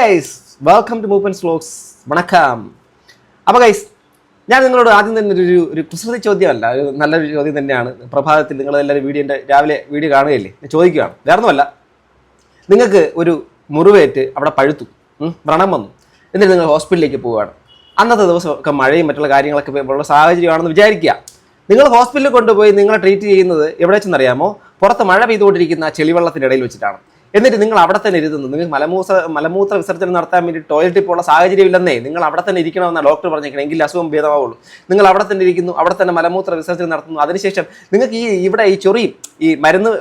Guys, welcome to Mooppan's vlogs. വണക്കം. അപ്പോൾ guys, ഞാൻ നിങ്ങളോട് ആദ്യം തന്നെ ഒരു കുസൃതി ചോദ്യമല്ല, ഒരു നല്ലൊരു ചോദ്യം തന്നെയാണ്. പ്രഭാതത്തിൽ നിങ്ങളെല്ലാവരും രാവിലെ വീഡിയോ കാണുകയല്ലേ, ഞാൻ ചോദിക്കുകയാണ്. വേറൊന്നുമല്ല, നിങ്ങൾക്ക് ഒരു മുറിവേറ്റ് അവിടെ പഴുത്തു, വ്രണം വന്നു, എന്നിട്ട് നിങ്ങൾ ഹോസ്പിറ്റലിലേക്ക് പോവുകയാണ്. അന്നത്തെ ദിവസമൊക്കെ മഴയും മറ്റുള്ള കാര്യങ്ങളൊക്കെ ഉള്ള സാഹചര്യമാണെന്ന് വിചാരിക്കുക. നിങ്ങൾ ഹോസ്പിറ്റലിൽ കൊണ്ടുപോയി നിങ്ങളെ ട്രീറ്റ് ചെയ്യുന്നത് എവിടെ വെച്ചെന്നറിയാമോ? പുറത്ത് മഴ പെയ്തുകൊണ്ടിരിക്കുന്ന ചെളിവെള്ളത്തിൻ്റെ ഇടയിൽ വെച്ചിട്ടാണ്. എന്നിട്ട് നിങ്ങൾ അവിടെ തന്നെ ഇരുത്തുന്നു. നിങ്ങൾക്ക് മലമൂത്ര വിസർജനം നടത്താൻ വേണ്ടി ടോയ്ലറ്റിൽ പോകുന്ന സാഹചര്യമില്ലെന്നേ, നിങ്ങൾ അവിടെ തന്നെ ഇരിക്കണമെന്നാണ് ഡോക്ടർ പറഞ്ഞേക്കണം, എങ്കിൽ അസുഖം ഭേദമാവുള്ളൂ. നിങ്ങൾ അവിടെ തന്നെ ഇരിക്കുന്നു, അവിടെ തന്നെ മലമൂത്ര വിസർജനം നടത്തുന്നു. അതിനുശേഷം നിങ്ങൾക്ക് ഇവിടെ ഈ ചൊറിയും ഈ മരുന്ന്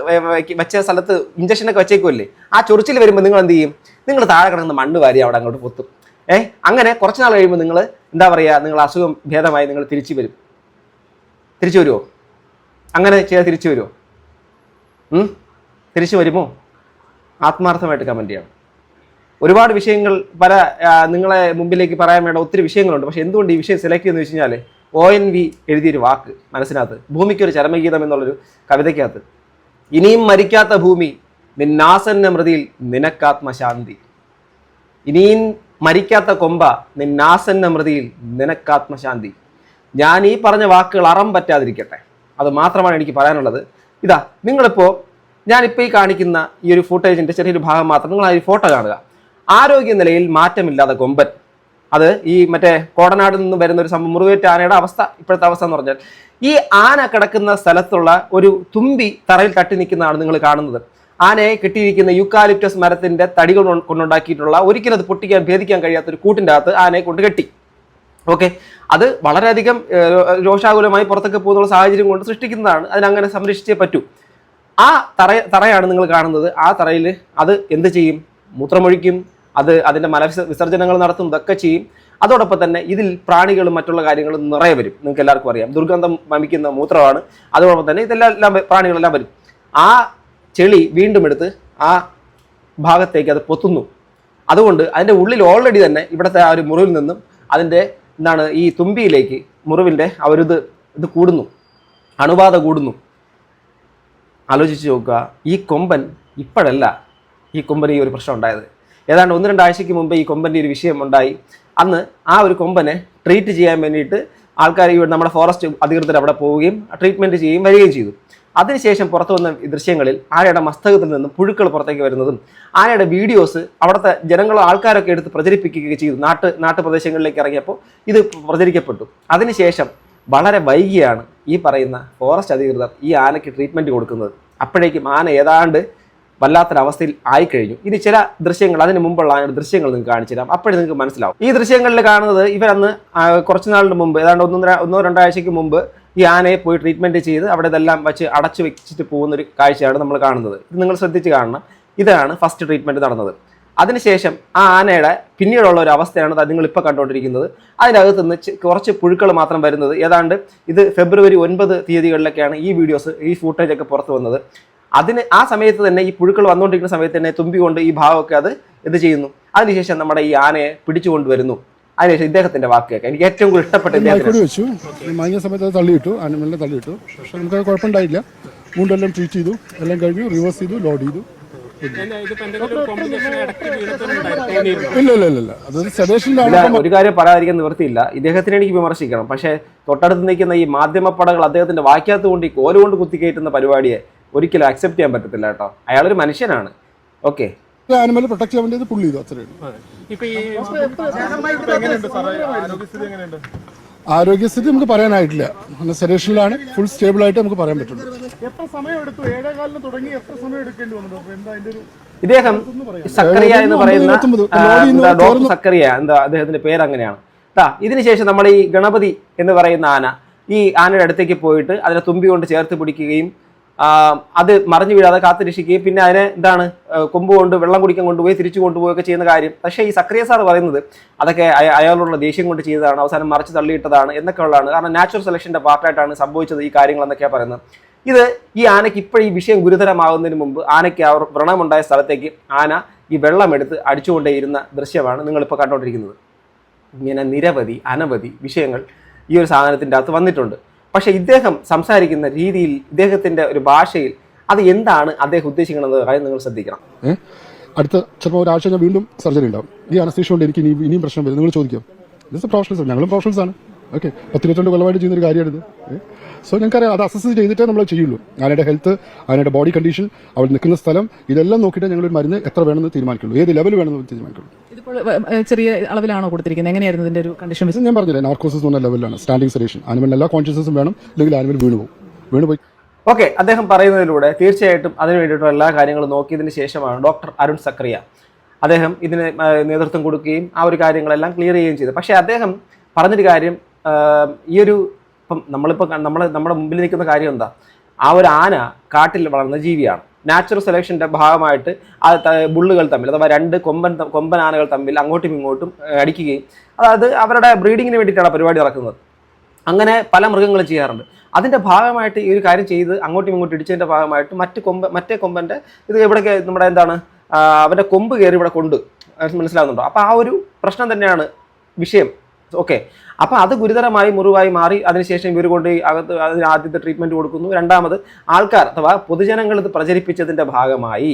വെച്ച സ്ഥലത്ത് ഇഞ്ചക്ഷനൊക്കെ വെച്ചേക്കുമല്ലേ, ആ ചൊറിച്ചിൽ വരുമ്പോൾ നിങ്ങൾ എന്ത് ചെയ്യും? നിങ്ങൾ താഴെ കിടക്കുന്ന മണ്ണ് വാരി അവിടെ അങ്ങോട്ട് പൊത്തും. അങ്ങനെ കുറച്ച് നാൾ കഴിയുമ്പോൾ നിങ്ങൾ എന്താ പറയുക, നിങ്ങൾ അസുഖം ഭേദമായി നിങ്ങൾ തിരിച്ചു വരുമോ? അങ്ങനെ ചെയ്താൽ തിരിച്ചു വരുമോ? തിരിച്ചു വരുമോ? ആത്മാർത്ഥമായിട്ട് കമൻറ്റ് ചെയ്യണം. ഒരുപാട് വിഷയങ്ങൾ നിങ്ങളെ മുമ്പിലേക്ക് പറയാൻ വേണ്ട ഒത്തിരി വിഷയങ്ങളുണ്ട്. പക്ഷെ എന്തുകൊണ്ട് ഈ വിഷയം സെലക്ട് ചെയ്യുന്നത് വെച്ച് കഴിഞ്ഞാൽ, ONV എഴുതിയൊരു വാക്ക് മനസ്സിനകത്ത്, ഭൂമിക്കൊരു ചരമഗീതം എന്നുള്ളൊരു കവിതയ്ക്കകത്ത്, ഇനിയും മരിക്കാത്ത ഭൂമി നിന്നാസന്ന മൃതിയിൽ നിനക്കാത്മശാന്തി. ഇനിയും മരിക്കാത്ത കൊമ്പ നിന്നാസന്ന മൃതിയിൽ നിനക്കാത്മശാന്തി. ഞാൻ ഈ പറഞ്ഞ വാക്കുകൾ അറം പറ്റാതിരിക്കട്ടെ, അത് മാത്രമാണ് എനിക്ക് പറയാനുള്ളത്. ഇതാ, ഞാനിപ്പോൾ ഈ കാണിക്കുന്ന ഈ ഒരു ഫുട്ടേജിൻ്റെ ചെറിയൊരു ഭാഗം മാത്രം നിങ്ങൾ ആ ഒരു ഫോട്ടോ കാണുക. ആരോഗ്യനിലയിൽ മാറ്റമില്ലാതെ കൊമ്പൻ, അത് ഈ മറ്റേ കോടനാട് നിന്ന് വരുന്ന ഒരു മുറിവേറ്റ ആനയുടെ അവസ്ഥ, ഇപ്പോഴത്തെ അവസ്ഥ എന്ന് പറഞ്ഞാൽ, ഈ ആന കിടക്കുന്ന സ്ഥലത്തുള്ള ഒരു തുമ്പി തറയിൽ തട്ടി നിൽക്കുന്നതാണ് നിങ്ങൾ കാണുന്നത്. ആനയെ കെട്ടിയിരിക്കുന്ന യൂക്കാലിപ്റ്റസ് മരത്തിൻ്റെ തടികൾ കൊണ്ടുണ്ടാക്കിയിട്ടുള്ള, ഒരിക്കലും അത് ഭേദിക്കാൻ കഴിയാത്തൊരു കൂട്ടിൻ്റെ അകത്ത് ആനയെ കൊണ്ട് കെട്ടി. ഓക്കെ, അത് വളരെയധികം രോഷാകുലമായി പുറത്തൊക്കെ പോകുന്ന സാഹചര്യം കൊണ്ട് സൃഷ്ടിക്കുന്നതാണ്. അതിനങ്ങനെ സംരക്ഷിച്ചേ പറ്റൂ. ആ തറയാണ് നിങ്ങൾ കാണുന്നത്. ആ തറയിൽ അത് എന്ത് ചെയ്യും? മൂത്രമൊഴിക്കും, അതിൻ്റെ വിസർജനങ്ങൾ നടത്തും, ഇതൊക്കെ ചെയ്യും. അതോടൊപ്പം തന്നെ ഇതിൽ പ്രാണികളും മറ്റുള്ള കാര്യങ്ങളും നിറയെ വരും. നിങ്ങൾക്ക് എല്ലാവർക്കും അറിയാം, ദുർഗന്ധം വമിക്കുന്ന മൂത്രമാണ്. അതോടൊപ്പം തന്നെ ഇതെല്ലാം പ്രാണികളെല്ലാം വരും. ആ ചെളി വീണ്ടും എടുത്ത് ആ ഭാഗത്തേക്ക് അത് പൊത്തുന്നു. അതുകൊണ്ട് അതിൻ്റെ ഉള്ളിൽ ഓൾറെഡി തന്നെ ഇവിടുത്തെ ആ ഒരു മുറിവിൽ നിന്നും അതിൻ്റെ ഈ തുമ്പിയിലേക്ക് മുറിവിൻ്റെ ഇത് കൂടുന്നു, അണുബാധ കൂടുന്നു. ആലോചിച്ച് നോക്കുക, ഈ കൊമ്പൻ ഇപ്പോഴല്ല ഈ കൊമ്പന് ഈ ഒരു പ്രശ്നം ഉണ്ടായത്. ഏതാണ്ട് 1-2 ആഴ്ചയ്ക്ക് മുമ്പ് ഈ കൊമ്പൻ്റെ ഒരു വിഷയം ഉണ്ടായി. അന്ന് ആ ഒരു കൊമ്പനെ ട്രീറ്റ് ചെയ്യാൻ വേണ്ടിയിട്ട് ആൾക്കാർ നമ്മുടെ ഫോറസ്റ്റ് അധികൃതർ അവിടെ പോവുകയും ട്രീറ്റ്മെൻറ്റ് ചെയ്യുകയും വരികയും ചെയ്തു. അതിനുശേഷം പുറത്തു വന്ന ദൃശ്യങ്ങളിൽ ആനയുടെ മസ്തകത്തിൽ നിന്നും പുഴുക്കൾ പുറത്തേക്ക് വരുന്നതും ആനയുടെ വീഡിയോസ് അവിടുത്തെ ആൾക്കാരൊക്കെ എടുത്ത് പ്രചരിപ്പിക്കുകയൊക്കെ ചെയ്തു. നാട്ടുപ്രദേശങ്ങളിലേക്ക് ഇറങ്ങിയപ്പോൾ ഇത് പ്രചരിക്കപ്പെട്ടു. അതിനുശേഷം വളരെ വൈകിയാണ് ഈ പറയുന്ന ഫോറസ്റ്റ് അധികൃതർ ഈ ആനയ്ക്ക് ട്രീറ്റ്മെൻറ്റ് കൊടുക്കുന്നത്. അപ്പോഴേക്കും ആന ഏതാണ്ട് വല്ലാത്തൊരവസ്ഥയിൽ ആയിക്കഴിഞ്ഞു. ഇനി ചില ദൃശ്യങ്ങൾ, അതിന് മുമ്പുള്ള ആനയുടെ ദൃശ്യങ്ങൾ നിങ്ങൾക്ക് കാണിച്ചു തരാം. അപ്പോഴേ നിങ്ങൾക്ക് മനസ്സിലാവും. ഈ ദൃശ്യങ്ങളിൽ കാണുന്നത് ഇവരന്ന് കുറച്ച് നാളിന് മുമ്പ്, ഏതാണ്ട് 1-2 ആഴ്ചയ്ക്ക് മുമ്പ് ഈ ആനയെ പോയി ട്രീറ്റ്മെൻറ്റ് ചെയ്ത് അവിടെ ഇതെല്ലാം അടച്ചു വെച്ചിട്ട് പോകുന്നൊരു കാഴ്ചയാണ് നമ്മൾ കാണുന്നത്. ഇത് നിങ്ങൾ ശ്രദ്ധിച്ച് കാണണം. ഇതാണ് ഫസ്റ്റ് ട്രീറ്റ്മെൻറ്റ് നടന്നത്. അതിനുശേഷം ആ ആനയുടെ പിന്നീടുള്ള ഒരു അവസ്ഥയാണ് നിങ്ങളിപ്പോൾ കണ്ടുകൊണ്ടിരിക്കുന്നത്. അതിനകത്ത് നിന്ന് കുറച്ച് പുഴുക്കൾ മാത്രം വരുന്നത്. ഏതാണ്ട് ഇത് ഫെബ്രുവരി 9 തീയതികളിലൊക്കെയാണ് ഈ വീഡിയോസ്, ഈ ഫൂട്ടേജൊക്കെ പുറത്ത് വന്നത്. ആ സമയത്ത് തന്നെ, ഈ പുഴുക്കൾ വന്നുകൊണ്ടിരിക്കുന്ന സമയത്ത് തന്നെ തുമ്പി കൊണ്ട് ഈ ഭാഗമൊക്കെ അത് എന്ത് ചെയ്യുന്നു. അതിനുശേഷം നമ്മുടെ ഈ ആനയെ പിടിച്ചുകൊണ്ടുവരുന്നു. അതിനുശേഷം ഇദ്ദേഹത്തിന്റെ വാക്ക് കേൾക്കാം. എനിക്ക് ഏറ്റവും കൂടുതൽ ഇഷ്ടപ്പെട്ട വെച്ചു മഞ്ഞ സമയത്ത് അത് തള്ളിയിട്ടു, ആനിമലിനെ തള്ളിയിട്ടു. പക്ഷെ നമുക്ക് കുഴപ്പമുണ്ടായില്ല. മൂന്നെല്ലാം ട്രീറ്റ് ചെയ്തു, എല്ലാം കഴിഞ്ഞു, റിവേഴ്സ് ചെയ്തു, ലോഡ് ചെയ്തു. ഇല്ല, അതൊരു സജഷനിലാണ്. ഒരു കാര്യം പറയാതിരിക്കാൻ നിവൃത്തിയില്ല, ഇദ്ദേഹത്തിനെ എനിക്ക് വിമർശിക്കണം. പക്ഷേ തൊട്ടടുത്ത് നിൽക്കുന്ന ഈ മാധ്യമപ്പടകൾ അദ്ദേഹത്തിന്റെ വാക്യാത്ത് കൊണ്ട്, ഈ കോല് കൊണ്ട് കുത്തിക്കയറ്റുന്ന പരിപാടിയെ ഒരിക്കലും അക്സെപ്റ്റ് ചെയ്യാൻ പറ്റത്തില്ല കേട്ടോ. അയാളൊരു മനുഷ്യനാണ്. ഓക്കെ, ആനിമൽ പ്രൊട്ടക്ട് ചെയ്യാൻ വേണ്ടി പുള്ളി ചെയ്തു, അത്രയും. ആരോഗ്യസ്ഥിതി നമുക്ക് പറയാനായിട്ടില്ല. സെഡേഷനിലാണ്, ഫുൾ സ്റ്റേബിൾ ആയിട്ട് നമുക്ക് പറയാൻ പറ്റുള്ളൂ. ഇദ്ദേഹം സക്കറിയ എന്ന് പറയുന്ന ഡോക്ടർ സക്കറിയ, അദ്ദേഹത്തിന്റെ പേര് അങ്ങനെയാണ്. ഇതിനുശേഷം നമ്മുടെ ഈ ഗണപതി എന്ന് പറയുന്ന ആന ഈ ആനയുടെ അടുത്തേക്ക് പോയിട്ട് അതിനെ തുമ്പി കൊണ്ട് ചേർത്ത് പിടിക്കുകയും അത് മറിഞ്ഞു വീഴാതെ കാത്തു രക്ഷിക്കുകയും പിന്നെ അതിനെ കൊമ്പ് കൊണ്ട് വെള്ളം കുടിക്കാൻ കൊണ്ടുപോയി തിരിച്ചു കൊണ്ടുപോവുകയൊക്കെ ചെയ്യുന്ന കാര്യം. പക്ഷേ ഈ സക്രിയ സാർ പറയുന്നത് അതൊക്കെ അയാളുള്ള ദേഷ്യം കൊണ്ട് ചെയ്തതാണ്, അവസാനം മറിച്ച് തള്ളിയിട്ടതാണ് എന്നൊക്കെ ഉള്ളതാണ്. കാരണം നാച്ചുറൽ സെലക്ഷന്റെ പാർട്ടായിട്ടാണ് സംഭവിച്ചത് ഈ കാര്യങ്ങൾ എന്നൊക്കെയാണ് പറയുന്നത്. ഈ ആനയ്ക്ക് ഇപ്പോഴും ഈ വിഷയം ഗുരുതരമാകുന്നതിന് മുമ്പ് ആനയ്ക്ക് വ്രണമുണ്ടായ സ്ഥലത്തേക്ക് ആന ഈ വെള്ളമെടുത്ത് അടിച്ചുകൊണ്ടേയിരുന്ന ദൃശ്യമാണ് നിങ്ങളിപ്പോൾ കണ്ടുകൊണ്ടിരിക്കുന്നത്. ഇങ്ങനെ നിരവധി അനവധി വിഷയങ്ങൾ ഈ ഒരു സാധനത്തിൻ്റെ അകത്ത് വന്നിട്ടുണ്ട്. പക്ഷെ ഇദ്ദേഹം സംസാരിക്കുന്ന രീതിയിൽ, ഇദ്ദേഹത്തിന്റെ ഒരു ഭാഷയിൽ അത് എന്താണ് അദ്ദേഹം ഉദ്ദേശിക്കുന്നത് നിങ്ങൾ ശ്രദ്ധിക്കണം. അടുത്ത ചിലപ്പോൾ ഒരാഴ്ച ഞാൻ വീണ്ടും സർജറി ഉണ്ടാവും. ഈ അനസ്തീഷ്യ കൊണ്ട് എനിക്ക് ഇനിയും പ്രശ്നം വരും. നിങ്ങൾ ചോദിക്കും, ഇത് പ്രൊഫഷണൽസ്, ഞങ്ങളും പ്രൊഫഷണൽസ് ആണ്. ഓക്കെ, 10-22 കൊല്ലമായിട്ട് ചെയ്യുന്നൊരു കാര്യമാണിത്. സോ ഞങ്ങൾക്കറിയാം, അത് അസസ് ചെയ്തിട്ടേ നമ്മൾ ചെയ്യുള്ളൂ. ആനയുടെ ഹെൽത്ത്, ആനയുടെ ബോഡി കണ്ടീഷൻ, അവൾ നിൽക്കുന്ന സ്ഥലം, ഇതെല്ലാം നോക്കിയിട്ട് ഞങ്ങളൊരു മരുന്ന് എത്ര വേണമെന്ന് തീരുമാനിക്കുള്ളൂ, ഏത് ലെവൽ വേണമെന്ന് തീരുമാനിക്കുള്ളൂ. ഇതിപ്പോൾ ചെറിയ അളവിലാണോ കൊടുത്തിരിക്കുന്നത്? എങ്ങനെയായിരുന്നു ഇതിന്റെ ഒരു കണ്ടീഷൻ? ഞാൻ പറഞ്ഞില്ലേ, നാർക്കോസിസ് എന്ന് പറഞ്ഞ ലെവലാണ്. Standing sedation. ആനിമലിന് എല്ലാ കോൺഷ്യസും വേണം, അല്ലെങ്കിൽ ആനിമൽ വീണുപോയി. ഓക്കെ, അദ്ദേഹം പറയുന്നതിലൂടെ തീർച്ചയായിട്ടും അതിന് വേണ്ടിയിട്ടുള്ള എല്ലാ കാര്യങ്ങളും നോക്കിയതിന് ശേഷമാണ് ഡോക്ടർ അരുൺ സക്രിയ അദ്ദേഹം ഇതിന് നേതൃത്വം കൊടുക്കുകയും ആ ഒരു കാര്യങ്ങളെല്ലാം ക്ലിയർ ചെയ്യുകയും ചെയ്തു. പക്ഷേ അദ്ദേഹം പറഞ്ഞൊരു കാര്യം, ഈ ഒരു ഇപ്പം നമ്മുടെ മുമ്പിൽ നിൽക്കുന്ന കാര്യം എന്താ, ആ ഒരു ആന കാട്ടിൽ വളർന്ന ജീവിയാണ്. നാച്ചുറൽ സെലക്ഷൻ്റെ ഭാഗമായിട്ട് ആ ബുള്ളുകൾ തമ്മിൽ, അഥവാ രണ്ട് കൊമ്പൻ ആനകൾ തമ്മിൽ അങ്ങോട്ടും ഇങ്ങോട്ടും അടിക്കുകയും, അതായത് അവരുടെ ബ്രീഡിങ്ങിന് വേണ്ടിയിട്ടാണ് പരിപാടി നടക്കുന്നത്. അങ്ങനെ പല മൃഗങ്ങളും ചെയ്യാറുണ്ട്. അതിൻ്റെ ഭാഗമായിട്ട് ഈ ഒരു കാര്യം ചെയ്ത് അങ്ങോട്ടും ഇങ്ങോട്ടും ഇടിച്ചതിൻ്റെ ഭാഗമായിട്ട് മറ്റേ കൊമ്പൻ്റെ ഇത് എവിടേക്ക് നമ്മുടെ എന്താണ് അവൻ്റെ കൊമ്പ് കയറി ഇവിടെ കൊണ്ട് മനസ്സിലാകുന്നുണ്ടോ? അപ്പോൾ ആ ഒരു പ്രശ്നം തന്നെയാണ് വിഷയം. ഓക്കെ, അപ്പോൾ അത് ഗുരുതരമായി മുറിവായി മാറി. അതിനുശേഷം ഇവർ കൊണ്ട് അകത്ത് അതിന് ആദ്യത്തെ ട്രീറ്റ്മെൻറ്റ് കൊടുക്കുന്നു. രണ്ടാമത് ആൾക്കാർ അഥവാ പൊതുജനങ്ങൾ ഇത് പ്രചരിപ്പിച്ചതിൻ്റെ ഭാഗമായി,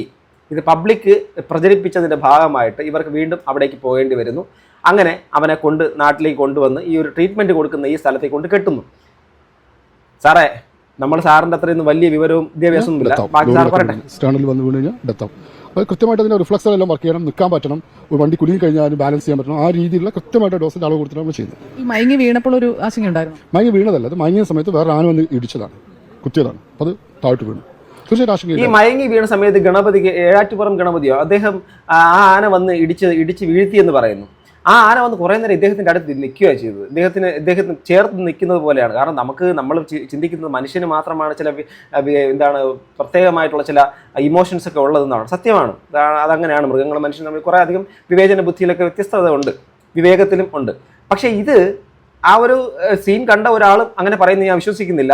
ഇത് പബ്ലിക് പ്രചരിപ്പിച്ചതിൻ്റെ ഭാഗമായിട്ട് ഇവർക്ക് വീണ്ടും അവിടേക്ക് പോകേണ്ടി വരുന്നു. അങ്ങനെ അവനെ നാട്ടിലേക്ക് കൊണ്ടുവന്ന് ഈ ഒരു ട്രീറ്റ്മെൻറ്റ് കൊടുക്കുന്ന ഈ സ്ഥലത്തേക്ക് കൊണ്ട് കെട്ടുന്നു. സാറേ, നമ്മൾ സാറിൻ്റെ അത്രയൊന്നും വലിയ വിവരവും വിദ്യാഭ്യാസമൊന്നുമില്ല, ബാക്കി സാർ പറയട്ടെ. സ്റ്റാൻഡിൽ വന്ന് വീണ് കഴിഞ്ഞാൽ ഡെത്താവും. അത് കൃത്യമായിട്ട് അതിൻ്റെ റിഫ്ലക്സർ എല്ലാം വർക്ക് ചെയ്യണം, നിൽക്കാൻ പറ്റണം, ഒരു വണ്ടി കുലുങ്ങി കഴിഞ്ഞാൽ ബാലൻസ് ചെയ്യാൻ പറ്റണം. ആ രീതിയിലുള്ള കൃത്യമായിട്ട് ഡോസിൻ്റെ അളവ് കൊടുത്തിട്ടാണ് നമ്മൾ ചെയ്യുന്നത്. ഈ മയങ്ങി വീണപ്പോൾ ഒരു ആശങ്ക ഉണ്ടായിരുന്നു? മയങ്ങി വീണതല്ല, അത് മയങ്ങിയ സമയത്ത് വേറെ ആന വന്ന് ഇടിച്ചതാണ്, കുത്തിയതാണ്, അപ്പോൾ അത് താഴ്ത്തു വീണു. തീർച്ചയായിട്ടും ആശങ്ക. ഈ മയങ്ങി വീണ സമയത്ത് ഗണപതിക്ക്, ഏഴാറ്റുപുറം ഗണപതിയോ, അദ്ദേഹം ആ ആന വന്ന് ഇടിച്ച് വീഴ്ത്തിയെന്ന് പറയുന്നു. ആ ആന വന്ന് കുറേ നേരം ഇദ്ദേഹത്തിൻ്റെ അടുത്ത് നിൽക്കുകയാണ് ചെയ്തത്. ഇദ്ദേഹത്തിന് ചേർത്ത് നിൽക്കുന്നത് പോലെയാണ്. കാരണം നമ്മൾ ചിന്തിക്കുന്നത് മനുഷ്യന് മാത്രമാണ് ചില പ്രത്യേകമായിട്ടുള്ള ചില ഇമോഷൻസ് ഒക്കെ ഉള്ളതെന്നാണ്. സത്യമാണ്, അതങ്ങനെയാണ്. മൃഗങ്ങളും മനുഷ്യനും തമ്മിൽ കുറേ അധികം വിവേചന ബുദ്ധിയിലൊക്കെ വ്യത്യസ്തത ഉണ്ട്, വിവേകത്തിലും ഉണ്ട്. പക്ഷേ ഇത് ആ ഒരു സീൻ കണ്ട ഒരാളും അങ്ങനെ പറയുന്നത് ഞാൻ വിശ്വസിക്കുന്നില്ല.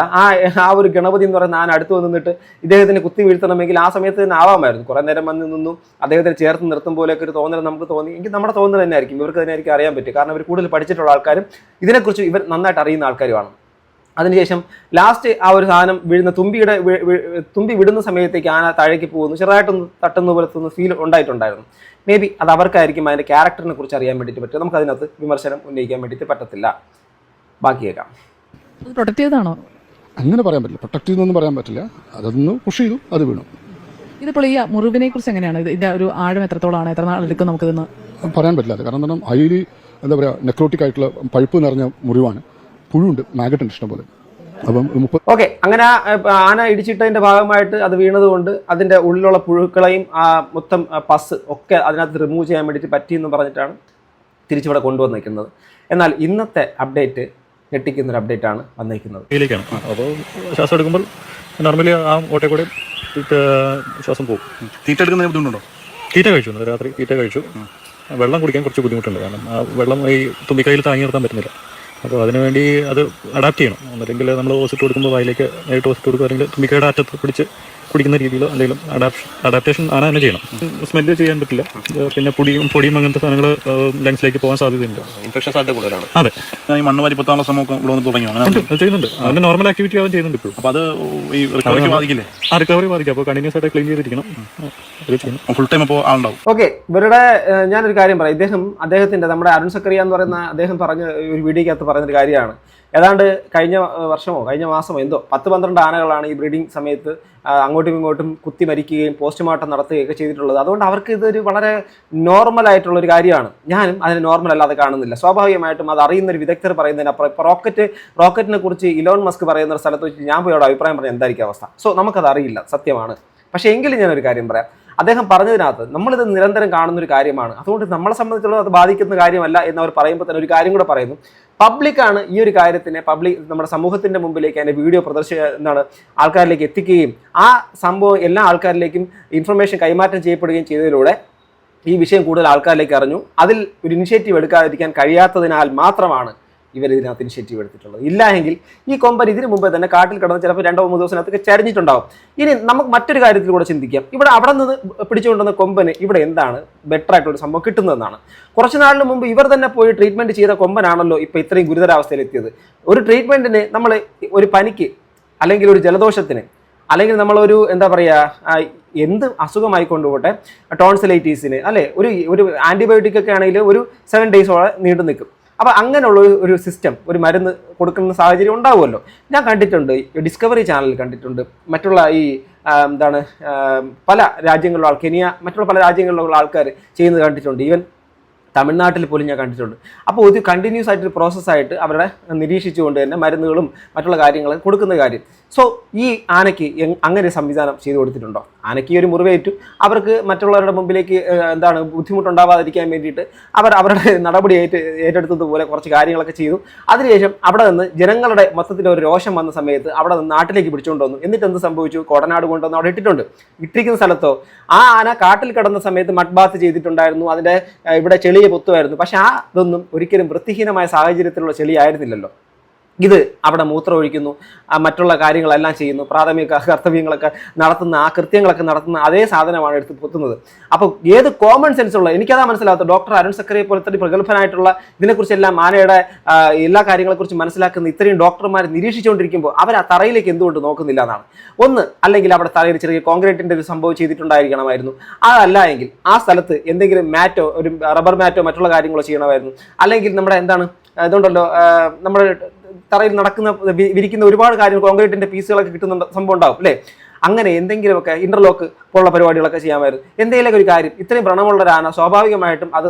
ആ ഒരു ഗണപതി എന്ന് പറയുന്ന ആന അടുത്ത് വന്ന് നിന്നിട്ട് ഇദ്ദേഹത്തിന് കുത്തി വീഴ്ത്തണമെങ്കിൽ ആ സമയത്ത് തന്നെ ആവാമായിരുന്നു. കുറേ നേരം വന്ന് നിന്നു അദ്ദേഹത്തിന് ചേർത്ത് നിർത്തും പോലെയൊക്കെ ഒരു തോന്നൽ നമുക്ക് തോന്നി. എങ്കിൽ നമ്മുടെ തോന്നൽ തന്നെ ആയിരിക്കും, ഇവർക്ക് തന്നെ ആയിരിക്കും അറിയാൻ പറ്റും. കാരണം ഇവർ കൂടുതൽ പഠിച്ചിട്ടുള്ള ആൾക്കാരും ഇതിനെക്കുറിച്ച് ഇവർ നന്നായിട്ട് അറിയുന്ന ആൾക്കാരുമാണ്. അതിനുശേഷം ലാസ്റ്റ് ആ ഒരു സാധനം വീഴുന്ന തുമ്പി വിടുന്ന സമയത്തേക്ക് ആന താഴേക്ക് പോകുന്നു, ചെറുതായിട്ടൊന്ന് തട്ടുന്ന പോലത്തെ ഫീൽ ഉണ്ടായിട്ടുണ്ടായിരുന്നു. മേ ബി അത് അവർക്കായിരിക്കും അതിൻ്റെ ക്യാരക്ടറിനെ കുറിച്ച് അറിയാൻ വേണ്ടിയിട്ട് പറ്റും. നമുക്ക് അതിനകത്ത് വിമർശനം ഉന്നയിക്കാൻ വേണ്ടിയിട്ട് പറ്റത്തില്ല. ബാക്കി കേൾക്കാം. പ്രൊട്ടക്ട് ചെയ്താണോ? അങ്ങനെ പറയാൻ പറ്റില്ല, പ്രൊട്ടക്ട് ചെയ്തൊന്നും പറയാൻ പറ്റില്ല. അതൊന്ന് പുഷ് ചെയ്തു, അത് വീണു. ഇതിപ്പോൾ ഈ മുറിവിനെ കുറിച്ച് എങ്ങനെയാണ്? ഇതിന്റെ ഒരു ആഴം എത്രത്തോളമാണ്, എത്ര നാൾ എടുക്കും നമുക്കിതെന്ന് പറയാൻ പറ്റില്ല. കാരണം ഹൈലി നെക്രോട്ടിക് ആയിട്ടുള്ള പഴുപ്പ് നിറഞ്ഞ മുറിവാണ്, പുഴുണ്ട്, മാഗറ്റുണ്ട് ഇഷ്ടംപോലെ. അപ്പം ഓക്കെ, അങ്ങനെ ആന ഇടിച്ചിട്ടതിന്റെ ഭാഗമായിട്ട് അത് വീണതുകൊണ്ട് അതിന്റെ ഉള്ളിലുള്ള പുഴുക്കളെയും ആ മൊത്തം പസ് ഒക്കെ അതിനകത്ത് റിമൂവ് ചെയ്യാൻ വേണ്ടിയിട്ട് പറ്റിയെന്ന് പറഞ്ഞിട്ടാണ് തിരിച്ചിവിടെ കൊണ്ടുവന്നിരിക്കുന്നത്. എന്നാൽ ഇന്നത്തെ അപ്ഡേറ്റ് ഞെട്ടിക്കുന്നൊരു അപ്ഡേറ്റ് ആണ് വന്നിരിക്കുന്നത്. അപ്പോൾ ശ്വാസം എടുക്കുമ്പോൾ നോർമലി ആ ഓട്ടെ കൂടെ ശ്വാസം പോകും. തീറ്റ എടുക്കുന്ന ബുദ്ധിമുട്ടുണ്ടോ? തീറ്റ കഴിച്ചു, രാത്രി തീറ്റ കഴിച്ചു. വെള്ളം കുടിക്കാൻ കുറച്ച് ബുദ്ധിമുട്ടുണ്ട്, കാരണം ആ വെള്ളം ഈ തുമ്പിക്കൈയിൽ താങ്ങി നിർത്താൻ പറ്റുന്നില്ല. അപ്പോൾ അതിനുവേണ്ടി അത് അഡാപ്റ്റ് ചെയ്യണം. അല്ലെങ്കിൽ നമ്മൾ ഓസിറ്റ് കൊടുക്കുമ്പോൾ വായിലേക്ക് നേരിട്ട് ഓസിറ്റ് കൊടുക്കുക, അല്ലെങ്കിൽ തുമ്പിക്കൈയുടെ അറ്റത്ത് പിടിച്ച് കുടിക്കുന്ന രീതിയിലോ എന്തെങ്കിലും അഡാപ്റ്റേഷൻ ആന തന്നെ ചെയ്യണം. സ്മെല്ല് ചെയ്യാൻ പറ്റില്ല. പിന്നെ പൊടിയും അങ്ങനത്തെ സാധനങ്ങൾ ലങ്സിലേക്ക് പോകാൻ സാധ്യതയുണ്ട്. ഇൻഫെക്ഷൻ സാധ്യത കൂടുതലാണ്. അതെ, ഈ മണ്ണ് വാരിപ്പത്താനുള്ള ശ്രമമൊക്കെ ഇവിടെ വന്ന് തുടങ്ങി അത് ചെയ്യുന്നുണ്ട്. അതിന്റെ നോർമൽ ആക്ടിവിറ്റി അവൻ ചെയ്യുന്നുണ്ട് ഇപ്പോൾ. അപ്പോൾ അത് ഈ റിക്കവറിക്ക് ബാധിക്കില്ലേ? ആ റിക്കവറി ബാധിക്കും. അപ്പോൾ കണ്ടിന്യൂസ് ആയിട്ട് ക്ലീൻ ചെയ്തിരിക്കണം, ഫുൾ ടൈം അപ്പോൾ ആളുണ്ടാവും. ഓക്കെ, ഇവരുടെ ഞാനൊരു കാര്യം പറയാം. അദ്ദേഹത്തിന്റെ നമ്മുടെ അരുൺ സക്രിയ എന്ന് പറയുന്ന അദ്ദേഹം പറഞ്ഞ ഒരു വീഡിയോക്കകത്ത് പറഞ്ഞൊരു കാര്യമാണ്. ഏതാണ്ട് കഴിഞ്ഞ മാസമോ എന്തോ 10-12 ആനകളാണ് ഈ ബ്രീഡിംഗ് സമയത്ത് അങ്ങോട്ടും ഇങ്ങോട്ടും കുത്തി മരിക്കുകയും പോസ്റ്റ്മോർട്ടം നടത്തുകയൊക്കെ ചെയ്തിട്ടുള്ളത്. അതുകൊണ്ട് അവർക്ക് ഇതൊരു വളരെ നോർമൽ ആയിട്ടുള്ളൊരു കാര്യമാണ്. ഞാനും അതിന് നോർമൽ അല്ലാതെ കാണുന്നില്ല. സ്വാഭാവികമായിട്ടും അത് അറിയുന്ന ഒരു വിദഗ്ധർ പറയുന്നതിനപ്പുറം ഇപ്പോൾ റോക്കറ്റിനെ കുറിച്ച് ഇലോൺ മസ്ക് പറയുന്ന ഒരു സ്ഥലത്ത് വെച്ച് ഞാൻ പോയി അവിടെ അഭിപ്രായം പറഞ്ഞാൽ എന്തായിരിക്കും അവസ്ഥ? സോ നമുക്കത് അറിയില്ല, സത്യമാണ്. പക്ഷേ എങ്കിലും ഞാനൊരു കാര്യം പറയാം. അദ്ദേഹം പറഞ്ഞതിനകത്ത് നമ്മളിത് നിരന്തരം കാണുന്നൊരു കാര്യമാണ്. അതുകൊണ്ട് നമ്മളെ സംബന്ധിച്ചുള്ളത് അത് ബാധിക്കുന്ന കാര്യമല്ല എന്നവർ പറയുമ്പോൾ തന്നെ ഒരു കാര്യം കൂടെ പറയുന്നു. പബ്ലിക്കാണ് ഈ ഒരു കാര്യത്തിനെ നമ്മുടെ സമൂഹത്തിൻ്റെ മുമ്പിലേക്ക് അതിൻ്റെ വീഡിയോ ആൾക്കാരിലേക്ക് എത്തിക്കുകയും ആ സംഭവം എല്ലാ ആൾക്കാരിലേക്കും ഇൻഫർമേഷൻ കൈമാറ്റം ചെയ്യപ്പെടുകയും ചെയ്തതിലൂടെ ഈ വിഷയം കൂടുതൽ ആൾക്കാരിലേക്ക് അറിഞ്ഞു. അതിൽ ഒരു ഇനിഷ്യേറ്റീവ് എടുക്കാതിരിക്കാൻ കഴിയാത്തതിനാൽ മാത്രമാണ് ഇവർ ഇതിനകത്ത് ഇനിഷ്യേറ്റീവ് എടുത്തിട്ടുള്ളത്. ഇല്ലായെങ്കിൽ ഈ കൊമ്പൻ ഇതിനു മുമ്പേ തന്നെ കാട്ടിൽ കിടന്ന് ചിലപ്പോൾ 2-3 ദിവസത്തിനകത്തൊക്കെ ചരിഞ്ഞിട്ടുണ്ടാവും. ഇനി നമുക്ക് മറ്റൊരു കാര്യത്തിൽ കൂടെ ചിന്തിക്കാം. അവിടെ നിന്ന് പിടിച്ചുകൊണ്ടുവന്ന കൊമ്പന് ഇവിടെ എന്താണ് ബെറ്റർ ആയിട്ടുള്ള സംഭവം കിട്ടുന്നതെന്നാണ്. കുറച്ച് നാളിന് മുമ്പ് ഇവർ തന്നെ പോയി ട്രീറ്റ്മെൻറ്റ് ചെയ്ത കൊമ്പനാണല്ലോ ഇപ്പോൾ ഇത്രയും ഗുരുതരാവസ്ഥയിലെത്തിയത്. ഒരു ട്രീറ്റ്മെൻറ്റിന് നമ്മൾ ഒരു പനിക്ക് അല്ലെങ്കിൽ ഒരു ജലദോഷത്തിന് അല്ലെങ്കിൽ നമ്മളൊരു എന്താ പറയുക എന്ത് അസുഖമായി കൊണ്ടുപോട്ടെ, ടോൺസിലൈറ്റീസിന് അല്ലെ ഒരു ആന്റിബയോട്ടിക് ഒക്കെ ആണെങ്കിൽ ഒരു 7 ഡേയ്സോളം നീണ്ടു നിൽക്കും. അപ്പോൾ അങ്ങനെയുള്ള ഒരു സിസ്റ്റം, ഒരു മരുന്ന് കൊടുക്കുന്ന സാഹചര്യം ഉണ്ടാവുമല്ലോ. ഞാൻ കണ്ടിട്ടുണ്ട്, ഡിസ്കവറി ചാനലിൽ കണ്ടിട്ടുണ്ട്, മറ്റുള്ള ഈ എന്താണ് പല രാജ്യങ്ങളിലുള്ള കെനിയ, മറ്റുള്ള പല രാജ്യങ്ങളിലുള്ള ആൾക്കാർ ചെയ്യുന്നത് കണ്ടിട്ടുണ്ട്. ഈവൻ തമിഴ്നാട്ടിൽ പോലും ഞാൻ കണ്ടിട്ടുണ്ട്. അപ്പോൾ ഒരു കണ്ടിന്യൂസ് ആയിട്ടൊരു പ്രോസസ്സായിട്ട് അവരുടെ നിരീക്ഷിച്ചുകൊണ്ട് തന്നെ മരുന്നുകളും മറ്റുള്ള കാര്യങ്ങളും കൊടുക്കുന്ന കാര്യം. സോ ഈ ആനയ്ക്ക് അങ്ങനെ ഒരു സംവിധാനം ചെയ്തു കൊടുത്തിട്ടുണ്ടോ? ആനയ്ക്ക് ഒരു മുറിവേറ്റു, അവർക്ക് മറ്റുള്ളവരുടെ മുമ്പിലേക്ക് എന്താണ് ബുദ്ധിമുട്ടുണ്ടാവാതിരിക്കാൻ വേണ്ടിയിട്ട് അവരുടെ നടപടി ഏറ്റെടുത്തതുപോലെ കുറച്ച് കാര്യങ്ങളൊക്കെ ചെയ്തു. അതിനുശേഷം അവിടെ നിന്ന് ജനങ്ങളുടെ മൊത്തത്തിൽ ഒരു രോഷം വന്ന സമയത്ത് അവിടെ നിന്ന് നാട്ടിലേക്ക് പിടിച്ചുകൊണ്ട് വന്നു. എന്നിട്ട് എന്ത് സംഭവിച്ചു? കോടനാട് കൊണ്ടുവന്ന് അവിടെ ഇട്ടിട്ടുണ്ട്. ഇട്ടിരിക്കുന്ന സ്ഥലത്തോ ആ ആന കാട്ടിൽ കിടന്ന സമയത്ത് മഡ് ബാത്ത് ചെയ്തിട്ടുണ്ടായിരുന്നു, അതിൻ്റെ ഇവിടെ ചെളിയെ പൊത്തുമായിരുന്നു. പക്ഷെ ഇതൊന്നും ഒരിക്കലും വൃത്തിഹീനമായ സാഹചര്യത്തിലുള്ള ചെളിയായിരുന്നില്ലല്ലോ. ഇത് അവിടെ മൂത്രം ഒഴിക്കുന്നു, മറ്റുള്ള കാര്യങ്ങളെല്ലാം ചെയ്യുന്നു, പ്രാഥമിക കർത്തവ്യങ്ങളൊക്കെ നടത്തുന്ന, ആ കൃത്യങ്ങളൊക്കെ നടത്തുന്ന അതേ സാധനമാണ് എടുത്ത് പൊത്തുന്നത്. അപ്പോൾ ഏത് കോമൺ സെൻസ് ഉള്ള, എനിക്കതാ മനസ്സിലാകത്ത ഡോക്ടർ അരുൺ സക്കറിയെ പോലത്തെ പ്രഗത്ഭനായിട്ടുള്ള ഇതിനെക്കുറിച്ചെല്ലാം ആനയുടെ എല്ലാ കാര്യങ്ങളെക്കുറിച്ച് മനസ്സിലാക്കുന്ന ഇത്രയും ഡോക്ടർമാർ നിരീക്ഷിച്ചുകൊണ്ടിരിക്കുമ്പോൾ അവർ ആ തറയിലേക്ക് എന്തുകൊണ്ട് നോക്കുന്നില്ല എന്നാണ് ഒന്ന്. അല്ലെങ്കിൽ അവിടെ തറയിൽ ചെറിയ കോൺക്രീറ്റിൻ്റെ ഒരു സംഭവം ചെയ്തിട്ടുണ്ടായിരിക്കണമായിരുന്നു. അതല്ല എങ്കിൽ ആ സ്ഥലത്ത് എന്തെങ്കിലും മാറ്റോ, ഒരു റബ്ബർ മാറ്റോ മറ്റുള്ള കാര്യങ്ങളോ ചെയ്യണമായിരുന്നു. അല്ലെങ്കിൽ നമ്മുടെ എന്താണ് ഇതുണ്ടല്ലോ, നമ്മുടെ തറയിൽ നടക്കുന്ന വിരിക്കുന്ന ഒരുപാട് കാര്യങ്ങൾ, കോൺക്രീറ്റിന്റെ പീസുകളൊക്കെ കിട്ടുന്ന സംഭവം ഉണ്ടാവും അല്ലേ? അങ്ങനെ എന്തെങ്കിലുമൊക്കെ ഇന്റർലോക്ക് പോലുള്ള പരിപാടികളൊക്കെ ചെയ്യാമായിരുന്നു. എന്തെങ്കിലുമൊക്കെ ഒരു കാര്യം. ഇത്രയും വ്രണമുള്ള ഒരു ആന സ്വാഭാവികമായിട്ടും അത്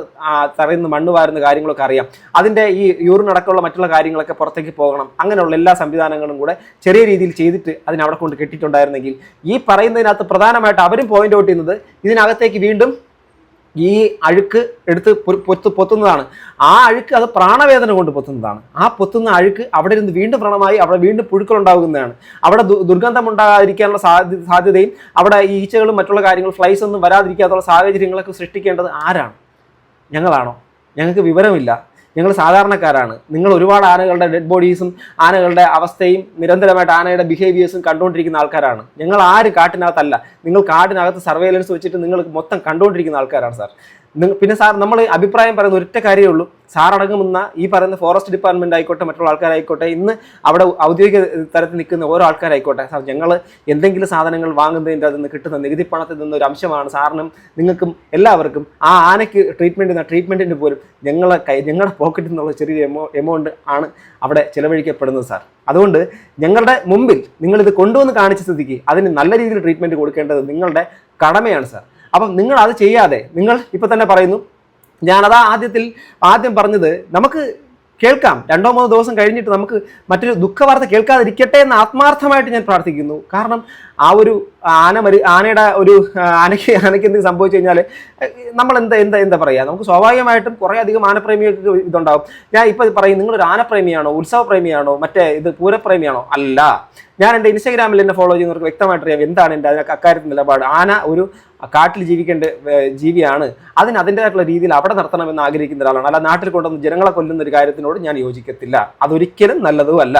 തറയിൽ നിന്ന് മണ്ണ് വാരുന്ന കാര്യങ്ങളൊക്കെ അറിയാം. അതിൻ്റെ ഈ യൂറിൻ അടക്കമുള്ള മറ്റുള്ള കാര്യങ്ങളൊക്കെ പുറത്തേക്ക് പോകണം. അങ്ങനെയുള്ള എല്ലാ സംവിധാനങ്ങളും കൂടെ ചെറിയ രീതിയിൽ ചെയ്തിട്ട് അതിനവിടെ കൊണ്ട് കെട്ടിയിട്ടുണ്ടായിരുന്നെങ്കിൽ ഈ പറയുന്നതിനകത്ത് പ്രധാനമായിട്ട് അവരും പോയിന്റ് ഔട്ട് ചെയ്യുന്നത് ഇതിനകത്തേക്ക് വീണ്ടും ഈ അഴുക്ക് എടുത്ത് പൊത്തുന്നതാണ്. ആ അഴുക്ക് അത് പ്രാണവേദന കൊണ്ട് പൊത്തുന്നതാണ്. ആ പൊത്തുന്ന അഴുക്ക് അവിടെ ഇരുന്ന് വീണ്ടും വ്രണമായി അവിടെ വീണ്ടും പുഴുക്കളുണ്ടാകുന്നതാണ്. അവിടെ ദുർഗന്ധം ഉണ്ടാകാതിരിക്കാനുള്ള സാധ്യതയും അവിടെ ഈ ഈച്ചകളും മറ്റുള്ള കാര്യങ്ങൾ ഫ്ലൈസ് ഒന്നും വരാതിരിക്കാത്തുള്ള സാഹചര്യങ്ങളൊക്കെ സൃഷ്ടിക്കേണ്ടത് ആരാണ്? ഞങ്ങളാണോ? ഞങ്ങൾക്ക് വിവരമില്ല. ഞങ്ങൾ സാധാരണക്കാരാണ്. നിങ്ങൾ ഒരുപാട് ആനകളുടെ ഡെഡ് ബോഡീസും ആനകളുടെ അവസ്ഥയും നിരന്തരമായിട്ട് ആനയുടെ ബിഹേവിയേഴ്സും കണ്ടുകൊണ്ടിരിക്കുന്ന ആൾക്കാരാണ്. ഞങ്ങൾ ആരും കാട്ടിനകത്തല്ല. നിങ്ങൾ കാട്ടിനകത്ത് സർവേലൻസ് വെച്ചിട്ട് നിങ്ങൾ മൊത്തം കണ്ടുകൊണ്ടിരിക്കുന്ന ആൾക്കാരാണ് സാർ. പിന്നെ സാർ, നമ്മൾ അഭിപ്രായം പറയുന്ന ഒരൊറ്റ കാര്യമേ ഉള്ളൂ. സാർ അടങ്ങുന്ന ഈ പറയുന്ന ഫോറസ്റ്റ് ഡിപ്പാർട്ട്മെന്റ് ആയിക്കോട്ടെ, മറ്റുള്ള ആൾക്കാരായിക്കോട്ടെ, ഇന്ന് അവിടെ ഔദ്യോഗിക തലത്തിൽ നിൽക്കുന്ന ഓരോ ആൾക്കാരായിക്കോട്ടെ, സാർ ഞങ്ങൾ എന്തെങ്കിലും സാധനങ്ങൾ വാങ്ങുന്നതിൻ്റെ അതിൽ നിന്ന് കിട്ടുന്ന നികുതി പണത്തിൽ നിന്നൊരു അംശമാണ് സാറിനും നിങ്ങൾക്കും എല്ലാവർക്കും ആ ആനയ്ക്ക് ട്രീറ്റ്മെൻറ്റിന് പോലും ഞങ്ങളുടെ പോക്കറ്റിൽ നിന്നുള്ള ചെറിയ എമൗണ്ട് ആണ് അവിടെ ചിലവഴിക്കപ്പെടുന്നത് സാർ. അതുകൊണ്ട് ഞങ്ങളുടെ മുമ്പിൽ നിങ്ങളിത് കൊണ്ടുവന്ന് കാണിച്ച സ്ഥിതിക്ക് അതിന് നല്ല രീതിയിൽ ട്രീറ്റ്മെൻറ്റ് കൊടുക്കേണ്ടത് നിങ്ങളുടെ കടമയാണ് സാർ. അപ്പം നിങ്ങൾ അത് ചെയ്യാതെ നിങ്ങൾ ഇപ്പം തന്നെ പറയുന്നു, ഞാനതാ ആദ്യം പറഞ്ഞത്, നമുക്ക് കേൾക്കാം 2-3 ദിവസം കഴിഞ്ഞിട്ട് നമുക്ക് മറ്റൊരു ദുഃഖവാർത്ത കേൾക്കാതിരിക്കട്ടെ എന്ന് ആത്മാർത്ഥമായിട്ട് ഞാൻ പ്രാർത്ഥിക്കുന്നു. കാരണം ആ ഒരു ആനയുടെ ഒരു ആനയ്ക്ക് എന്തെങ്കിലും സംഭവിച്ചു കഴിഞ്ഞാൽ നമ്മൾ എന്താ പറയുക, നമുക്ക് സ്വാഭാവികമായിട്ടും കുറേ അധികം ആനപ്രേമികൾക്ക് ഇതുണ്ടാവും. ഞാൻ ഇപ്പോൾ പറയും, നിങ്ങളൊരു ആനപ്രേമിയാണോ, ഉത്സവപ്രേമിയാണോ, മറ്റേ പൂരപ്രേമിയാണോ? അല്ല. ഞാൻ എൻ്റെ ഇൻസ്റ്റാഗ്രാമിൽ എന്നെ ഫോളോ ചെയ്യുന്നവർക്ക് വ്യക്തമായിട്ട് അറിയാം എന്താണ് എൻ്റെ അക്കാര്യത്തിൽ നിലപാട്. ആന ഒരു കാട്ടിൽ ജീവിക്കേണ്ട ജീവിയാണ്. അതിൻ്റെതായിട്ടുള്ള രീതിയിൽ അവിടെ നടത്തണമെന്ന് ആഗ്രഹിക്കുന്ന ഒരാളാണ്. അല്ല നാട്ടിൽ കൊണ്ടുവന്ന് ജനങ്ങളെ കൊല്ലുന്ന ഒരു കാര്യത്തിനോട് ഞാൻ യോജിക്കത്തില്ല. അതൊരിക്കലും നല്ലതും അല്ല.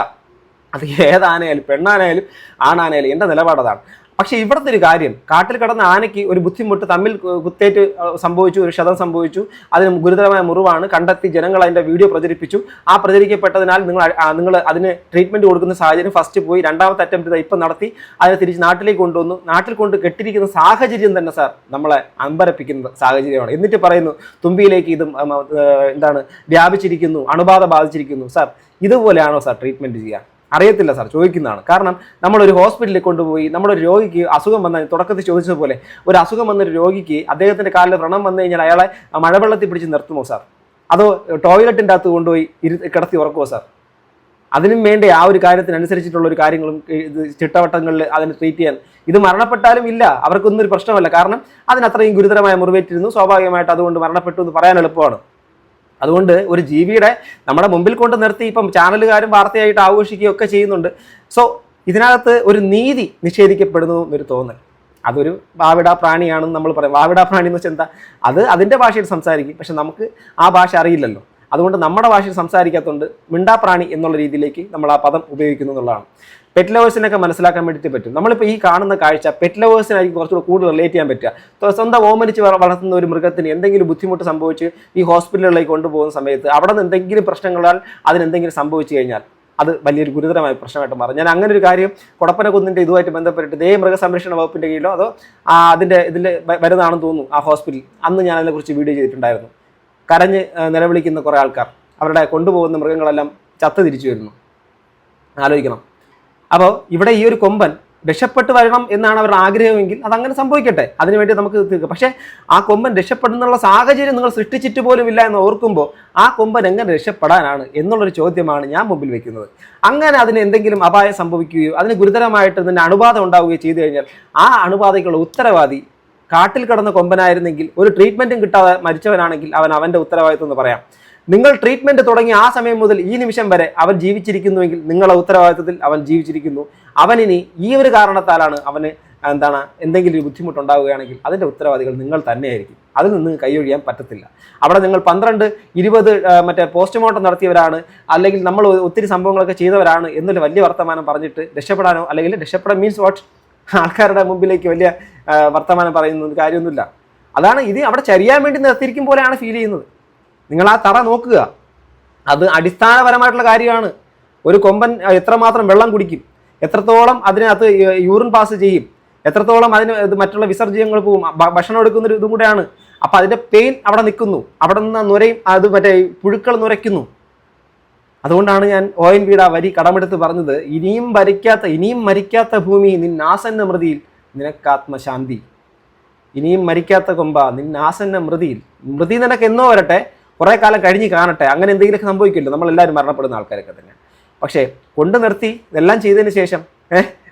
അത് ഏതാനയാലും പെണ്ണാനായാലും ആണാനായാലും എൻ്റെ നിലപാടതാണ്. പക്ഷേ ഇവിടുത്തെ ഒരു കാര്യം, കാട്ടിൽ കിടന്ന ആനയ്ക്ക് ഒരു ബുദ്ധിമുട്ട്, തമ്മിൽ കുത്തേറ്റ് സംഭവിച്ചു, ഒരു ക്ഷതം സംഭവിച്ചു, അതിന് ഗുരുതരമായ മുറിവാണ് കണ്ടെത്തി, ജനങ്ങൾ അതിൻ്റെ വീഡിയോ പ്രചരിപ്പിച്ചു. ആ പ്രചരിക്കപ്പെട്ടതിനാൽ നിങ്ങൾ അതിന് ട്രീറ്റ്മെൻറ്റ് കൊടുക്കുന്ന സാഹചര്യം ഫസ്റ്റ് പോയി, രണ്ടാമത്തെ അറ്റംപ്റ്റ് ഇപ്പം നടത്തി, അതിനെ തിരിച്ച് നാട്ടിലേക്ക് കൊണ്ടുവന്നു. നാട്ടിൽ കൊണ്ട് കെട്ടിരിക്കുന്ന സാഹചര്യം തന്നെ സാർ നമ്മളെ അമ്പരപ്പിക്കുന്ന സാഹചര്യമാണ്. എന്നിട്ട് പറയുന്നു തുമ്പിയിലേക്ക് ഇത് വ്യാപിച്ചിരിക്കുന്നു, അണുബാധ ബാധിച്ചിരിക്കുന്നു. സാർ ഇതുപോലെയാണോ സാർ ട്രീറ്റ്മെൻറ്റ് ചെയ്യുക? അറിയത്തില്ല സാർ, ചോദിക്കുന്നതാണ്. കാരണം നമ്മളൊരു ഹോസ്പിറ്റലിൽ കൊണ്ടുപോയി നമ്മളൊരു രോഗിക്ക് അസുഖം വന്നാൽ, തുടക്കത്തിൽ ചോദിച്ചതുപോലെ ഒരു അസുഖം വന്നൊരു രോഗിക്ക് അദ്ദേഹത്തിൻ്റെ കാലിൽ വ്രണം വന്നു കഴിഞ്ഞാൽ അയാളെ മഴവെള്ളത്തിൽ പിടിച്ച് നിർത്തുമോ സാർ? അതോ ടോയ്ലറ്റിൻ്റെ അകത്ത് കൊണ്ടുപോയി കിടത്തി ഉറക്കുമോ സാർ? അതിനും വേണ്ടി ആ ഒരു കാര്യത്തിനനുസരിച്ചിട്ടുള്ള ഒരു കാര്യങ്ങളും ചിട്ടവട്ടങ്ങളിൽ അതിനെ ട്രീറ്റ് ചെയ്യാൻ. ഇത് മരണപ്പെട്ടാലും ഇല്ല, അവർക്കൊന്നും ഒരു പ്രശ്നമല്ല. കാരണം അതിനത്രയും ഗുരുതരമായ മുറിവേറ്റിരുന്നു, സ്വാഭാവികമായിട്ട് അതുകൊണ്ട് മരണപ്പെട്ടു എന്ന് പറയാൻ എളുപ്പമാണ്. അതുകൊണ്ട് ഒരു ജീവിയുടെ നമ്മുടെ മുമ്പിൽ കൊണ്ട് നിർത്തി ഇപ്പം ചാനലുകാരും വാർത്തയായിട്ട് ആഘോഷിക്കുകയൊക്കെ ചെയ്യുന്നുണ്ട്. സോ ഇതിനകത്ത് ഒരു നീതി നിഷേധിക്കപ്പെടുന്നു എന്നൊരു തോന്നൽ. അതൊരു വാവിടാ പ്രാണിയാണെന്ന് നമ്മൾ പറയും. വാവിടാ പ്രാണി എന്ന് വെച്ചാൽ എന്താ? അത് അതിൻ്റെ ഭാഷയിൽ സംസാരിക്കും, പക്ഷെ നമുക്ക് ആ ഭാഷ അറിയില്ലല്ലോ. അതുകൊണ്ട് നമ്മുടെ ഭാഷയിൽ സംസാരിക്കാത്തതുകൊണ്ട് മിണ്ടാപ്രാണി എന്നുള്ള രീതിയിലേക്ക് നമ്മൾ ആ പദം ഉപയോഗിക്കുന്നു എന്നുള്ളതാണ്. പെറ്റ് ലവേഴ്സിനൊക്കെ മനസ്സിലാക്കാൻ വേണ്ടിയിട്ട് പറ്റും. നമ്മളിപ്പോൾ ഈ കാണുന്ന കാഴ്ച പെറ്റ് ലവേഴ്സിനായിരിക്കും കുറച്ചുകൂടെ കൂടുതൽ റിലേറ്റ് ചെയ്യാൻ പറ്റുക. സ്വന്തം ഓമനിച്ച് വളർത്തുന്ന ഒരു മൃഗത്തിന് എന്തെങ്കിലും ബുദ്ധിമുട്ട് സംഭവിച്ച് ഈ ഹോസ്പിറ്റലുകളിലേക്ക് കൊണ്ടുപോകുന്ന സമയത്ത് അവിടെ നിന്ന് എന്തെങ്കിലും പ്രശ്നങ്ങളാൽ അതിനെന്തെങ്കിലും സംഭവിച്ചു കഴിഞ്ഞാൽ അത് വലിയൊരു ഗുരുതരമായ പ്രശ്നമായിട്ട് മാറും. ഞാൻ അങ്ങനെ ഒരു കാര്യം കൊടപ്പനക്കുന്നിൻ്റെ ഇതുമായിട്ട് ബന്ധപ്പെട്ടിട്ട് ഇതേ മൃഗസംരക്ഷണ വകുപ്പിൻ്റെ കീഴിലോ അതോ അതിൻ്റെ ഇതിൽ വരുന്നതാണെന്ന് തോന്നുന്നു ആ ഹോസ്പിറ്റൽ, അന്ന് ഞാൻ അതിനെക്കുറിച്ച് വീഡിയോ ചെയ്തിട്ടുണ്ടായിരുന്നു. കരഞ്ഞ് നിലവിളിക്കുന്ന കുറേ ആൾക്കാർ, അവരുടെ കൊണ്ടുപോകുന്ന മൃഗങ്ങളെല്ലാം ചത്ത് തിരിച്ചു വരുന്നു. ആലോചിക്കണം. അപ്പോൾ ഇവിടെ ഈ ഒരു കൊമ്പൻ രക്ഷപ്പെട്ട് വരണം എന്നാണ് അവരുടെ ആഗ്രഹമെങ്കിൽ അതങ്ങനെ സംഭവിക്കട്ടെ, അതിനുവേണ്ടി നമുക്ക് തീർക്കാം. പക്ഷേ ആ കൊമ്പൻ രക്ഷപ്പെടുന്നുള്ള സാഹചര്യം നിങ്ങൾ സൃഷ്ടിച്ചിട്ട് പോലും ഇല്ല എന്ന് ഓർക്കുമ്പോൾ ആ കൊമ്പൻ എങ്ങനെ രക്ഷപ്പെടാനാണ് എന്നുള്ളൊരു ചോദ്യമാണ് ഞാൻ മുമ്പിൽ വെക്കുന്നത്. അങ്ങനെ അതിന് എന്തെങ്കിലും അപായം സംഭവിക്കുകയോ അതിന് ഗുരുതരമായിട്ട് തന്നെ അണുബാധ ഉണ്ടാവുകയോ ചെയ്തു കഴിഞ്ഞാൽ ആ അണുബാധയ്ക്കുള്ള ഉത്തരവാദി കാട്ടിൽ കിടന്ന കൊമ്പനായിരുന്നെങ്കിൽ, ഒരു ട്രീറ്റ്മെൻറ്റും കിട്ടാതെ മരിച്ചവനാണെങ്കിൽ അവൻ്റെ ഉത്തരവാദിത്വം എന്ന് പറയാം. നിങ്ങൾ ട്രീറ്റ്മെൻറ്റ് തുടങ്ങി ആ സമയം മുതൽ ഈ നിമിഷം വരെ അവൻ ജീവിച്ചിരിക്കുന്നുവെങ്കിൽ നിങ്ങളുടെ ഉത്തരവാദിത്വത്തിൽ അവൻ ജീവിച്ചിരിക്കുന്നു. അവനിനി ഈ ഒരു കാരണത്താലാണ് അവന് എന്തെങ്കിലും ഒരു ബുദ്ധിമുട്ടുണ്ടാവുകയാണെങ്കിൽ അതിൻ്റെ ഉത്തരവാദികൾ നിങ്ങൾ തന്നെയായിരിക്കും. അതിൽ നിന്ന് കൈയൊഴിയാൻ പറ്റത്തില്ല. അവിടെ നിങ്ങൾ 12-20 മറ്റേ പോസ്റ്റ്മോർട്ടം നടത്തിയവരാണ്, അല്ലെങ്കിൽ നമ്മൾ ഒത്തിരി സംഭവങ്ങളൊക്കെ ചെയ്തവരാണ് എന്നൊരു വലിയ വർത്തമാനം പറഞ്ഞിട്ട് രക്ഷപ്പെടാനോ, അല്ലെങ്കിൽ രക്ഷപ്പെടാൻ മീൻസ് വാട്ട്, ആൾക്കാരുടെ മുമ്പിലേക്ക് വലിയ വർത്തമാനം പറയുന്ന കാര്യമൊന്നുമില്ല. അതാണ് ഇത് അവിടെ ചരിയാൻ വേണ്ടി നിർത്തിയിരിക്കും പോലെയാണ് ഫീൽ ചെയ്യുന്നത്. നിങ്ങൾ ആ തറ നോക്കുക, അത് അടിസ്ഥാനപരമായിട്ടുള്ള കാര്യമാണ്. ഒരു കൊമ്പൻ എത്രമാത്രം വെള്ളം കുടിക്കും, എത്രത്തോളം അതിനകത്ത് യൂറിൻ പാസ് ചെയ്യും, എത്രത്തോളം അതിന് മറ്റുള്ള വിസർജ്യങ്ങൾ പോവും, ഭക്ഷണം എടുക്കുന്നൊരു ഇതും കൂടെയാണ്. അപ്പം അതിൻ്റെ പെയിൻ അവിടെ നിൽക്കുന്നു, അവിടെ നിന്ന് നുരയും അത് മറ്റേ പുഴുക്കൾ നുരയ്ക്കുന്നു. അതുകൊണ്ടാണ് ഞാൻ ONVയുടെ ആ വരി കടമെടുത്ത് പറഞ്ഞത്, ഇനിയും മരിക്കാത്ത ഭൂമി നിന്നാസന്ന മൃതിയിൽ നിനക്കാത്മശാന്തി. ഇനിയും മരിക്കാത്ത കൊമ്പ നിന്നാസന്ന മൃതിയിൽ. മൃതി നിനക്ക് എന്നോ വരട്ടെ, കുറേ കാലം കഴിഞ്ഞ് കാണട്ടെ, അങ്ങനെ എന്തെങ്കിലുമൊക്കെ സംഭവിക്കില്ല. നമ്മളെല്ലാവരും മരണപ്പെടുന്ന ആൾക്കാരൊക്കെ തന്നെ. പക്ഷേ കൊണ്ടു നിർത്തി ഇതെല്ലാം ചെയ്തതിന് ശേഷം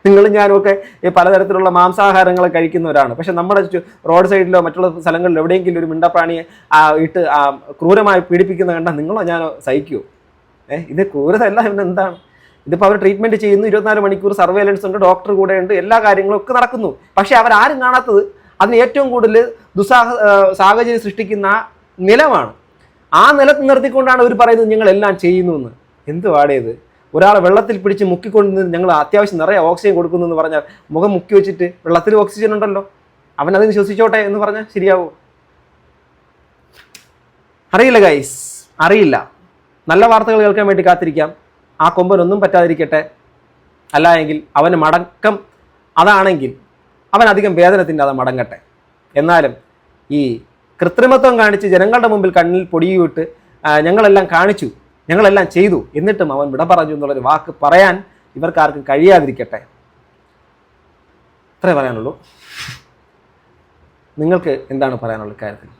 നിങ്ങളും ഞാനും ഒക്കെ ഈ പലതരത്തിലുള്ള മാംസാഹാരങ്ങൾ കഴിക്കുന്നവരാണ്. പക്ഷെ നമ്മുടെ റോഡ് സൈഡിലോ മറ്റുള്ള സ്ഥലങ്ങളിലോ എവിടെയെങ്കിലും ഒരു മിണ്ടപ്രാണിയെ ഇട്ട് ക്രൂരമായി പീഡിപ്പിക്കുന്ന കണ്ടാൽ നിങ്ങളോ ഞാനോ സഹിക്കുമോ? ഇത് ക്രൂരത അല്ല, എന്താണ് ഇതിപ്പോൾ? അവർ ട്രീറ്റ്മെൻറ്റ് ചെയ്യുന്നു, 24 മണിക്കൂർ സർവേലൻസ് ഉണ്ട്, ഡോക്ടർ കൂടെ ഉണ്ട്, എല്ലാ കാര്യങ്ങളും ഒക്കെ നടക്കുന്നു. പക്ഷേ അവരാരും കാണാത്തത് അതിന് ഏറ്റവും കൂടുതൽ സാഹചര്യം സൃഷ്ടിക്കുന്ന നിലമാണ്. ആ നിലത്ത് നിർത്തിക്കൊണ്ടാണ് അവർ പറയുന്നത് ഞങ്ങളെല്ലാം ചെയ്യുന്നു എന്ന്. എന്ത് പാടേത്? ഒരാളെ വെള്ളത്തിൽ പിടിച്ച് മുക്കിക്കൊണ്ട് ഞങ്ങൾ അത്യാവശ്യം നിറയെ ഓക്സിജൻ കൊടുക്കുന്നു എന്ന് പറഞ്ഞാൽ മുഖം മുക്കി വെച്ചിട്ട് വെള്ളത്തിൽ ഓക്സിജൻ ഉണ്ടല്ലോ, അവൻ അതിന് ശ്വസിച്ചോട്ടെ എന്ന് പറഞ്ഞാൽ ശരിയാവോ? അറിയില്ല ഗൈസ്, അറിയില്ല. നല്ല വാർത്തകൾ കേൾക്കാൻ വേണ്ടി കാത്തിരിക്കാം. ആ കൊമ്പനൊന്നും പറ്റാതിരിക്കട്ടെ. അല്ല എങ്കിൽ അവന് മടക്കം അതാണെങ്കിൽ അവൻ അധികം വേദന തിന്നാതെ മടങ്ങട്ടെ. എന്നാലും ഈ കൃത്രിമത്വം കാണിച്ച് ജനങ്ങളുടെ മുമ്പിൽ കണ്ണിൽ പൊടിയിട്ട് ഞങ്ങളെല്ലാം കാണിച്ചു, ഞങ്ങളെല്ലാം ചെയ്തു, എന്നിട്ടും അവൻ വിട പറഞ്ഞു എന്നുള്ളൊരു വാക്ക് പറയാൻ ഇവർക്കാർക്കും കഴിയാതിരിക്കട്ടെ. ഇത്രേ പറയാനുള്ളൂ. നിങ്ങൾക്ക് എന്താണ് പറയാനുള്ളത് കാര്യത്തിൽ?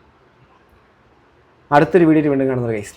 അടുത്തൊരു വീഡിയോയിൽ വീണ്ടും കാണുന്നത് ഗൈസ്.